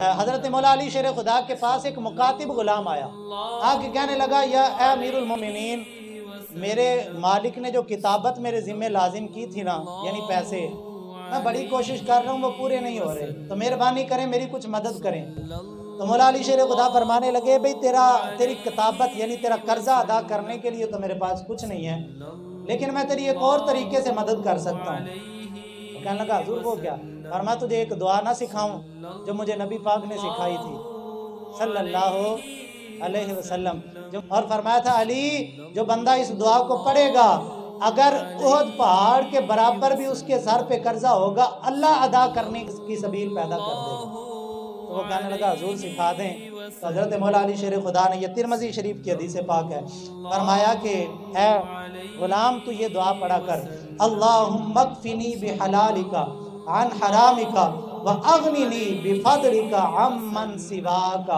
حضرت مولا علی شیر خدا کے پاس ایک مکاتب غلام آیا، آ کے کہنے لگا یا اے امیر المومنین، میرے مالک نے جو کتابت میرے ذمہ لازم کی تھی نا، یعنی پیسے، میں بڑی کوشش کر رہا ہوں وہ پورے نہیں ہو رہے، تو مہربانی کریں میری کچھ مدد کریں۔ تو مولا علی شیر خدا فرمانے لگے بھئی تیری کتابت یعنی تیرا قرضہ ادا کرنے کے لیے تو میرے پاس کچھ نہیں ہے، لیکن میں تیری ایک اور طریقے سے مدد کر سکتا ہوں۔ کہنے لگا حضور وہ کیا؟ اور میں تجھے ایک دعا نہ سکھاؤں جو مجھے نبی پاک نے سکھائی تھی صلی اللہ علیہ وسلم، اور فرمایا تھا علی جو بندہ اس دعا کو پڑھے گا اگر احد پہاڑ کے برابر بھی اس کے سر پہ قرضہ ہوگا اللہ ادا کرنے کی سبیل پیدا کر دے گا۔ تو وہ کہنے لگا حضور سکھا دیں۔ تو حضرت مولا علی شیر خدا نے، یہ ترمذی شریف کی حدیث پاک ہے، فرمایا کہ اے غلام تو یہ دعا پڑھا کر، اللہم اکفنی بحلالک عن حرامک واغننی بفضلک عمن سواک۔